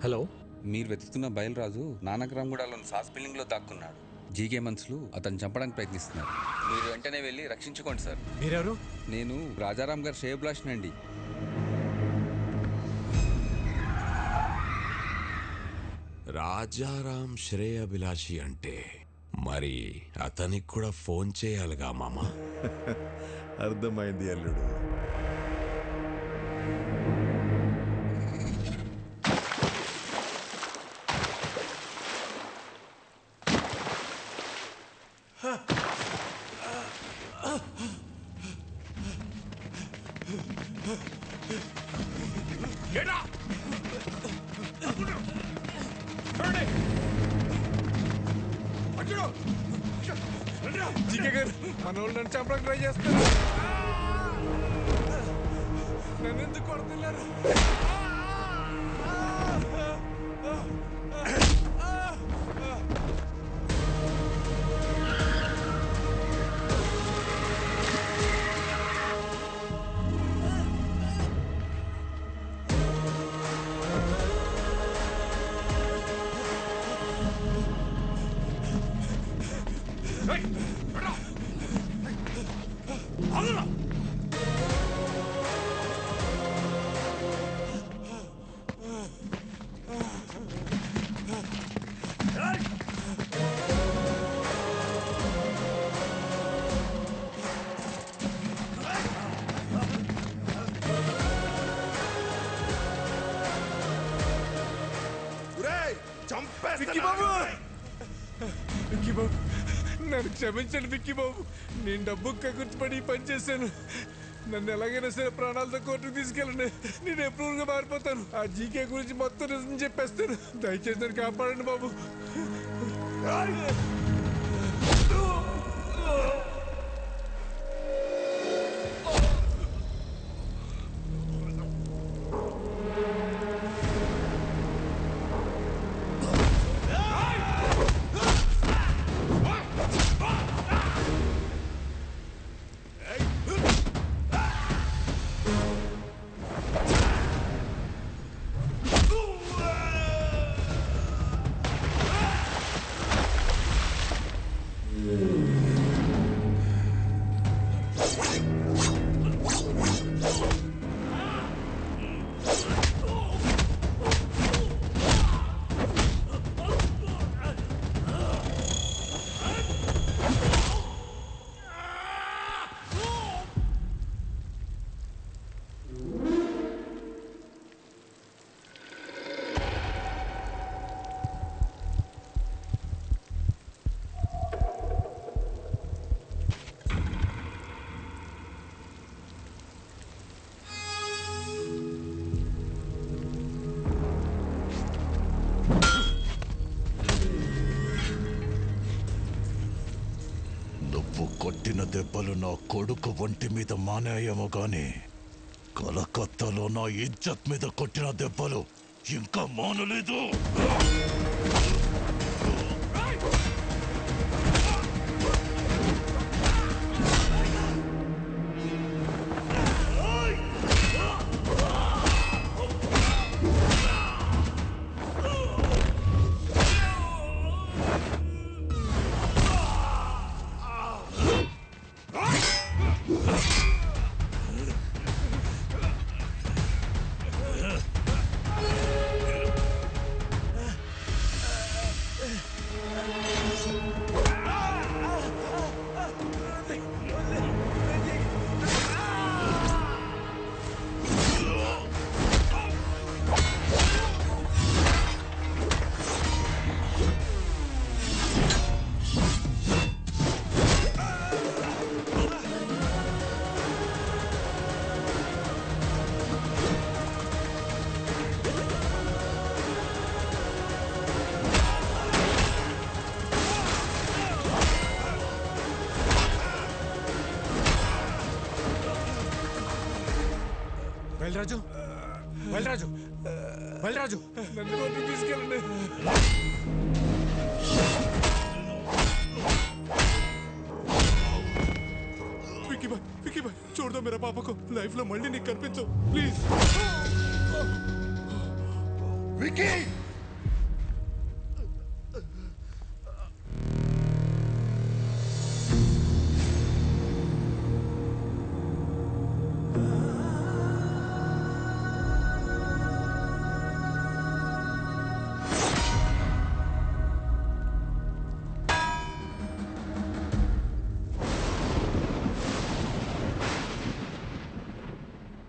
Hello. మీరు వెతుకుతున్న బయలురాజు నానక్రామ్గూడలోని sauce బిల్డింగ్లో దాక్కున్నాడు. జీకే మనుషులు అతన్ని చంపడానికి ప్రయత్నిస్తున్నారు. మీరు వెంటనే వెళ్ళి రక్షించుకోండి సార్. మీరెవరు? నేను రాజారాం గారు శ్రేయభిలాషినండి. రాజారాం శ్రేయభిలాషి అంటే మరి అతనికి కూడా ఫోన్ చేయాలిగా మామ. అర్థమైంది అల్లుడు. మన వాళ్ళు నన్ను చంపడానికి ట్రై చేస్తారు. నన్ను ఎందుకు కొడుతున్నారు? నన్ను క్షమించండి విక్కీ బాబు. నేను డబ్బు కగుర్తుపడి పని చేశాను. నన్ను ఎలాగైనా సరే ప్రాణాలతో కోర్టుకు తీసుకెళ్ళండి. నేను ఎప్పుడు మారిపోతాను. ఆ జీకే గురించి మొత్తం నిజం చెప్పేస్తాను. దయచేసి నన్ను కాపాడండి బాబు. కొట్టిన దెబ్బలు నా కొడుకు ఒంటి మీద మానేయేమో గాని కలకత్తాలో నా ఇజ్జత్ మీద కొట్టిన దెబ్బలు ఇంకా మానలేదు. బయలురాజు, బయలురాజు, బయలురాజు, నన్ను కోర్టుకు తీసుకెళ్ళండి. విక్కీ బాయ్, చూడదా मेरा పాపకు లైఫ్ లో మళ్ళీ నీకు కనిపించు ప్లీజ్. వికీ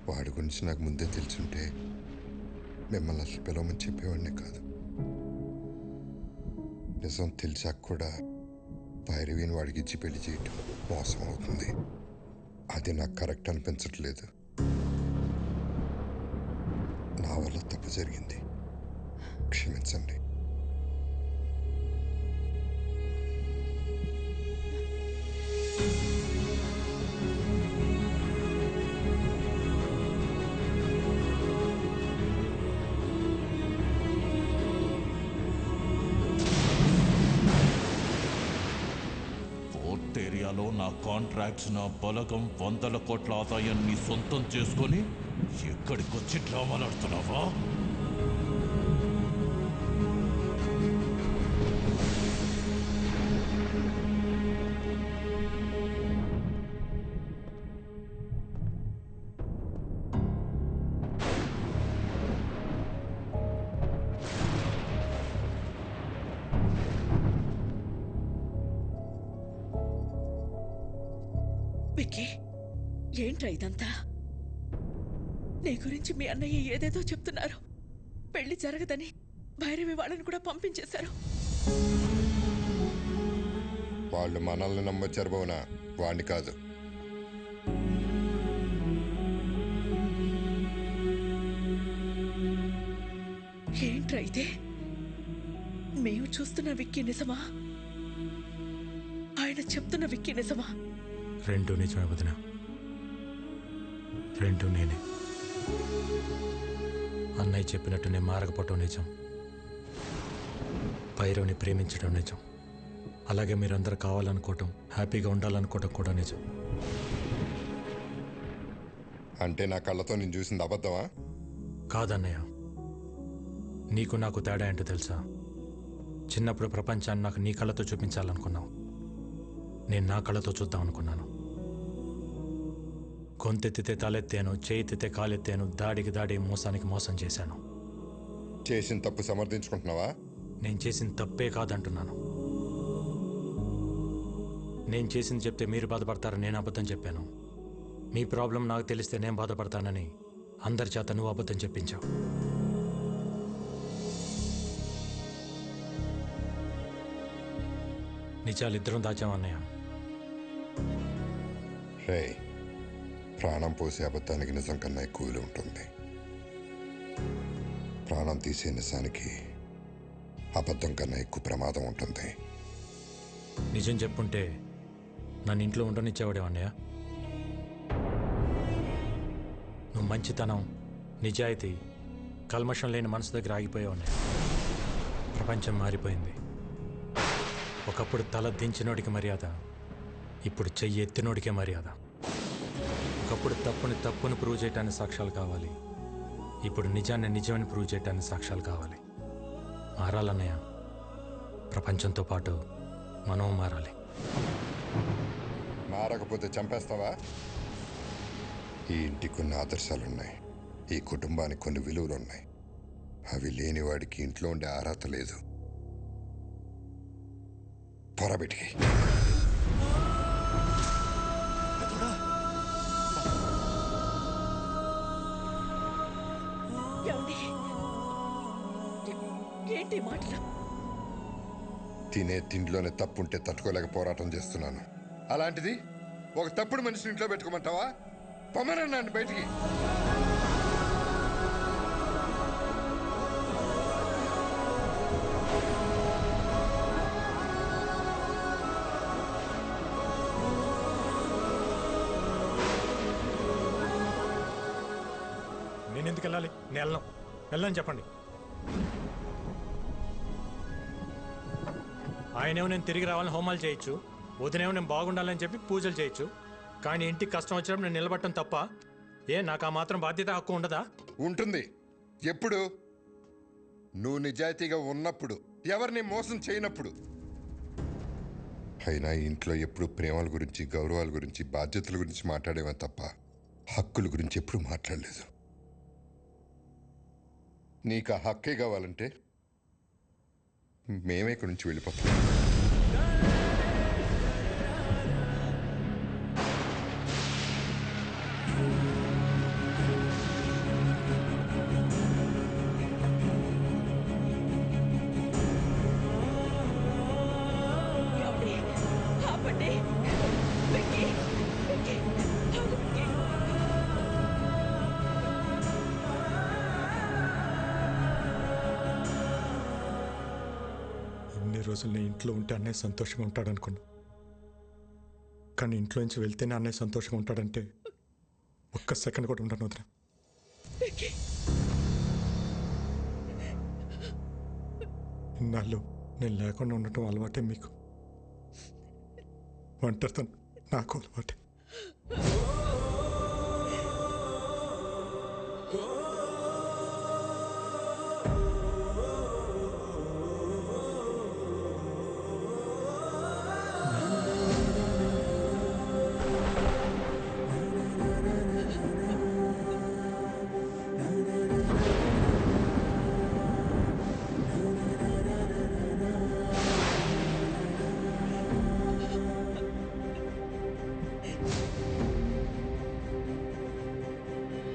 వాడి గురించి నాకు ముందే తెలుసుంటే మిమ్మల్ని అసలు పిలవమని చెప్పేవాడిని కాదు. నిజం తెలిసాక కూడా భైరవిని వాడికి ఇచ్చి పెళ్లి చేయటం మోసం అవుతుంది. అది నాకు కరెక్ట్ అనిపించట్లేదు. నా వల్ల తప్పు జరిగింది, క్షమించండి. ఏరియాలో నా కాంట్రాక్ట్స్, నా బలగం, 100 కోట్ల ఆదాయాన్ని సొంతం చేసుకొని ఎక్కడికొచ్చి డ్రామాలాడుతున్నావా? విక్కీ, ఏంట్రా ఇదంతా? నీ గురించి మీ అన్నయ్య ఏదేదో చెప్తున్నారు. పెళ్లి జరగదని భైరవి వాళ్ళని కూడా పంపించేశారు. వాళ్ళు మనల్ని నమ్మొచ్చారు భవనా, వాణ్ణి కాదు. ఏంట్రా ఇదే? మేము చూస్తున్న విక్కీ నిజమా? ఆయన చెప్తున్న విక్కీ నిజమా? రెండు నిజమే వదిన, రెండు నేనే. అన్నయ్య చెప్పినట్టు నేను మారకపోవటం నిజం, భైరవ్ని ప్రేమించడం నిజం, అలాగే మీరందరూ కావాలనుకోవటం, హ్యాపీగా ఉండాలనుకోవటం కూడా నిజం. అంటే నా కళ్ళతో నేను చూసింది అబద్ధమా? కాదన్నయ్య, నీకు నాకు తేడా ఏంటో తెలుసా? చిన్నప్పుడు ప్రపంచాన్ని నాకు నీ కళ్ళతో చూపించాలనుకున్నావు, నేను నా కళ్ళతో చూద్దాం అనుకున్నాను. గొంతెత్తితే తలెత్తాను, చేయితే కాలెత్తాను, దాడికి దాడి, మోసానికి మోసం చేశాను. చేసిన తప్పు సమర్థించుకుంటున్నావా? నేను చేసిన తప్పే కాదంటున్నాను. నేను చేసింది చెప్తే మీరు బాధపడతారని నేను అబద్ధం చెప్పాను. మీ ప్రాబ్లం నాకు తెలిస్తే నేను బాధపడతానని అందరి చేత నువ్వు అబద్ధం చెప్పించావు. నిజాలిద్దరం దాచామన్నయ్య. రే, ప్రాణం పోసే అబద్ధానికి నిజం కన్నా ఎక్కువ విలువ ఉంటుంది. ప్రాణం తీసే నిజానికి అబద్ధం కన్నా ఎక్కువ ప్రమాదం ఉంటుంది. నిజం చెప్పుంటే నన్ను ఇంట్లో ఉండనిచ్చేవాడే అన్నయ్య. నువ్వు మంచితనం, నిజాయితీ, కల్మషం లేని మనసు దగ్గర ఆగిపోయావు అన్నయ్య. ప్రపంచం మారిపోయింది. ఒకప్పుడు తల దించినోడికి మర్యాద, ఇప్పుడు చెయ్యి ఎత్తినోడికే మర్యాద. ఒకప్పుడు తప్పుని ప్రూవ్ చేయటానికి సాక్ష్యాలు కావాలి, ఇప్పుడు నిజాన్ని నిజమని ప్రూవ్ చేయటానికి సాక్ష్యాలు కావాలి. మారాలన్నయ్య, ప్రపంచంతో పాటు మనం మారాలి. మారకపోతే చంపేస్తావా? ఈ ఇంటికి కొన్ని ఆదర్శాలున్నాయి, ఈ కుటుంబానికి కొన్ని విలువలున్నాయి. అవి లేని వాడికి ఇంట్లో ఉండే అర్హత లేదు. పొరబెట్టి ఏంటి మాటలు? తినే తిండిలోనే తప్పుంటే తట్టుకోలేక పోరాటం చేస్తున్నాను. అలాంటిది ఒక తప్పుడు మనిషిని ఇంట్లో పెట్టుకోమంటావా? పొమ్మనన్నాను బయటికి. నేను ఎందుకు వెళ్ళాలి? నేను వెళ్ళని చెప్పండి. ఆయనేమో నేను తిరిగి రావాలని హోమాలు చేయొచ్చు, వదినేమో నేను బాగుండాలని చెప్పి పూజలు చేయొచ్చు, కానీ ఇంటికి కష్టం వచ్చినప్పుడు నేను నిలబడటం తప్ప? నాకు ఆ మాత్రం బాధ్యత, హక్కు ఉండదా? ఉంటుంది. ఎప్పుడు నువ్వు నిజాయితీగా ఉన్నప్పుడు, ఎవరిని మోసం చేయనప్పుడు. అయినా ఇంట్లో ఎప్పుడు ప్రేమల గురించి, గౌరవాల గురించి, బాధ్యతల గురించి మాట్లాడేవా తప్ప హక్కుల గురించి ఎప్పుడు మాట్లాడలేదు. నీకు ఆ హక్కే కావాలంటే మేమే ఇక్కడి నుంచి వెళ్ళిపోతాం. ఏమండి? ఆపండి. వెంకీ, వెంకీ, ఆగు వెంకీ. ఇన్ని రోజులు నీ ఇంట్లో ఉంటే అన్నయ్య సంతోషంగా ఉంటాడనుకున్నా, కానీ ఇంట్లో నుంచి వెళ్తేనే అన్నయ్య సంతోషంగా ఉంటాడంటే ఒక్క సెకండ్ కూడా ఉండను వదిన. వెంకీ, ఇన్నాళ్ళు నేను లేకుండా ఉండటం అలవాటే మీకు, ఒంటరితనం నాకు అలవాటే.